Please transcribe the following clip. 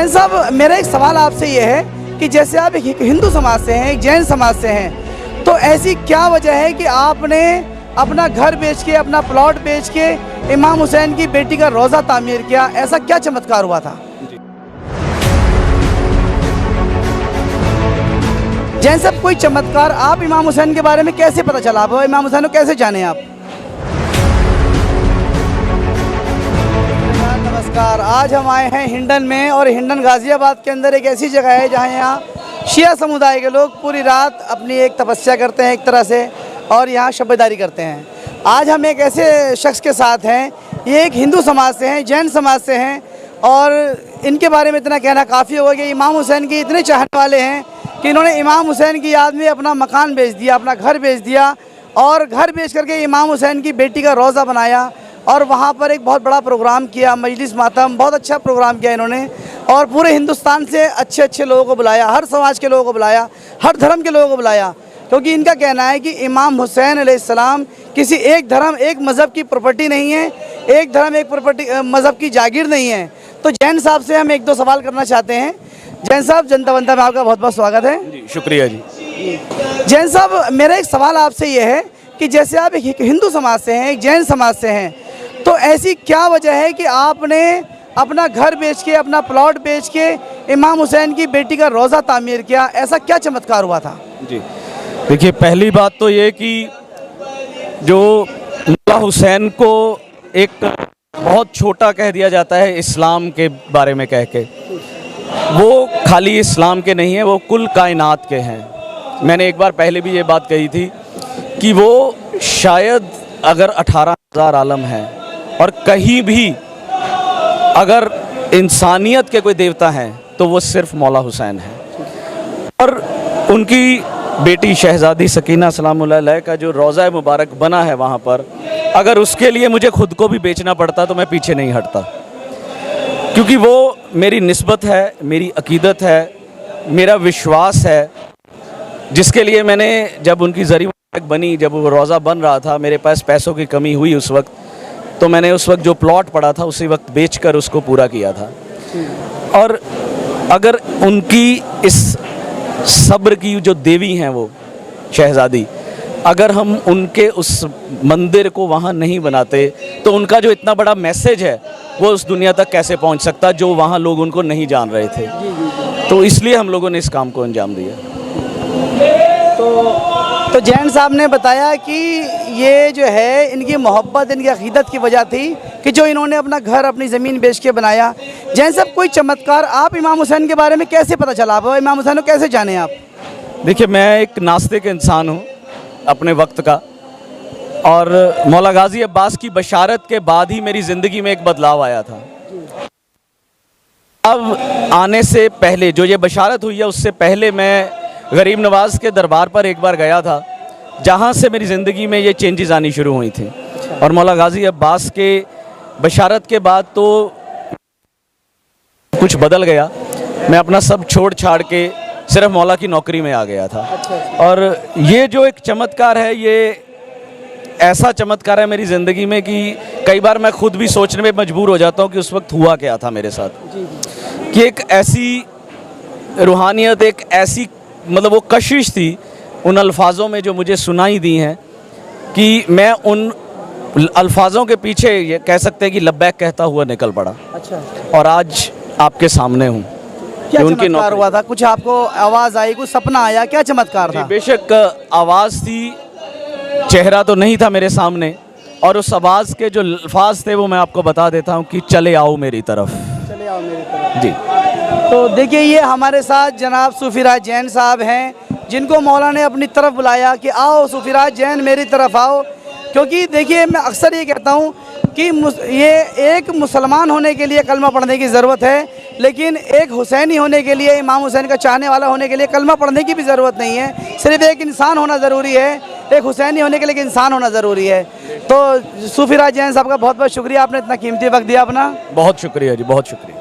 जैन साहब, मेरा एक सवाल आपसे ये है कि जैसे आप एक हिंदू समाज से हैं, एक जैन समाज से हैं, तो ऐसी क्या वजह है कि आपने अपना घर बेच के, अपना प्लॉट बेच के इमाम हुसैन की बेटी का रोज़ा तामीर किया? ऐसा क्या चमत्कार हुआ था? जैन साहब, कोई चमत्कार आप इमाम हुसैन के बारे में कैसे पता चला? आप इमाम हुसैन को कैसे जाने आप? नमस्कार, आज हम आए हैं हिंडन में, और हिंडन गाज़ियाबाद के अंदर एक ऐसी जगह है जहाँ यहाँ शिया समुदाय के लोग पूरी रात अपनी एक तपस्या करते हैं एक तरह से, और यहाँ शब्बेदारी करते हैं। आज हम एक ऐसे शख्स के साथ हैं, ये एक हिंदू समाज से हैं, जैन समाज से हैं, और इनके बारे में इतना कहना काफ़ी होगा कि इमाम हुसैन के इतने चाहने वाले हैं कि इन्होंने इमाम हुसैन की याद में अपना मकान बेच दिया, अपना घर बेच दिया, और घर बेच करके इमाम हुसैन की बेटी का रोज़ा बनाया, और वहाँ पर एक बहुत बड़ा प्रोग्राम किया, मजलिस मातम, बहुत अच्छा प्रोग्राम किया इन्होंने, और पूरे हिंदुस्तान से अच्छे अच्छे लोगों को बुलाया, हर समाज के लोगों को बुलाया, हर धर्म के लोगों को बुलाया, क्योंकि इनका कहना है कि इमाम हुसैन अलैहिस्सलाम किसी एक धर्म, एक मज़हब की प्रॉपर्टी नहीं है, एक धर्म, एक प्रॉपर्टी मज़हब की जागीर नहीं है। तो जैन साहब से हम एक दो सवाल करना चाहते हैं। जैन साहब, जनता बनता में आपका बहुत बहुत स्वागत है। जी, शुक्रिया जी। जैन साहब, मेरा एक सवाल आपसे ये है कि जैसे आप एक हिंदू समाज से हैं, एक जैन समाज से हैं, तो ऐसी क्या वजह है कि आपने अपना घर बेच के, अपना प्लॉट बेच के इमाम हुसैन की बेटी का रोज़ा तामीर किया? ऐसा क्या चमत्कार हुआ था? जी, देखिए, पहली बात तो ये कि जो मुल्ला हुसैन को एक बहुत छोटा कह दिया जाता है इस्लाम के बारे में कह के, वो खाली इस्लाम के नहीं है, वो कुल कायनात के हैं। मैंने एक बार पहले भी ये बात कही थी कि वो शायद अगर 18,000 आलम हैं और कहीं भी अगर इंसानियत के कोई देवता हैं तो वो सिर्फ मौला हुसैन है। और उनकी बेटी शहज़ादी सकीना सलामुल्लाह अलैहा का जो रोज़ा मुबारक बना है वहाँ पर, अगर उसके लिए मुझे खुद को भी बेचना पड़ता तो मैं पीछे नहीं हटता, क्योंकि वो मेरी निस्बत है, मेरी अकीदत है, मेरा विश्वास है, जिसके लिए मैंने, जब उनकी ज़री मुबारक बनी, जब वो रोज़ा बन रहा था, मेरे पास पैसों की कमी हुई उस वक्त, तो मैंने उस वक्त जो प्लॉट पड़ा था उसी वक्त बेचकर उसको पूरा किया था। और अगर उनकी इस सब्र की जो देवी हैं वो शहज़ादी, अगर हम उनके उस मंदिर को वहाँ नहीं बनाते तो उनका जो इतना बड़ा मैसेज है वो उस दुनिया तक कैसे पहुँच सकता, जो वहाँ लोग उनको नहीं जान रहे थे। तो इसलिए हम लोगों ने इस काम को अंजाम दिया। तो जैन साहब ने बताया कि ये जो है इनकी मोहब्बत, इनकी अक़ीदत की वजह थी कि जो इन्होंने अपना घर, अपनी ज़मीन बेच के बनाया। जैन साहब, कोई चमत्कार आप इमाम हुसैन के बारे में कैसे पता चला? आप इमाम हुसैन को कैसे जाने आप? देखिए, मैं एक नास्तिक इंसान हूँ अपने वक्त का, और मौला गाज़ी अब्बास की बशारत के बाद ही मेरी ज़िंदगी में एक बदलाव आया था। अब आने से पहले जो ये बशारत हुई है, उससे पहले मैं गरीब नवाज़ के दरबार पर एक बार गया था, जहाँ से मेरी ज़िंदगी में ये चेंजेस आनी शुरू हुई थी। और मौला गाज़ी अब्बास के बशारत के बाद तो कुछ बदल गया। मैं अपना सब छोड़ छाड़ के सिर्फ मौला की नौकरी में आ गया था। और ये जो एक चमत्कार है, ये ऐसा चमत्कार है मेरी ज़िंदगी में कि कई बार मैं खुद भी सोचने में मजबूर हो जाता हूँ कि उस वक्त हुआ क्या था मेरे साथ। कि एक ऐसी रूहानियत, एक ऐसी मतलब वो कशिश थी उन अल्फाजों में जो मुझे सुनाई दी हैं, कि मैं उन अल्फाजों के पीछे ये कह सकते हैं कि लब्बैक कहता हुआ निकल पड़ा। अच्छा। और आज आपके सामने हूँ। क्या चमत्कार हुआ था? कुछ आपको आवाज़ आई, कुछ सपना आया, क्या चमत्कार था? बेशक आवाज़ थी, चेहरा तो नहीं था मेरे सामने, और उस आवाज़ के जो अल्फाज थे वो मैं आपको बता देता हूँ कि चले आओ मेरी तरफ, चले आओ मेरी तरफ। जी। तो देखिए, ये हमारे साथ जनाब सूफीराज जैन साहब हैं, जिनको मौला ने अपनी तरफ बुलाया कि आओ सूफीराज जैन, मेरी तरफ आओ। क्योंकि देखिए, मैं अक्सर ये कहता हूँ कि ये एक मुसलमान होने के लिए कलमा पढ़ने की ज़रूरत है, लेकिन एक हुसैनी होने के लिए, इमाम हुसैन का चाहने वाला होने के लिए कलमा पढ़ने की भी ज़रूरत नहीं है। सिर्फ एक इंसान होना ज़रूरी है, एक हुसैनी होने के लिए एक इंसान होना ज़रूरी है। तो सूफीराज जैन साहब का बहुत बहुत शुक्रिया, आपने इतना कीमती वक्त दिया अपना। बहुत शुक्रिया जी, बहुत शुक्रिया।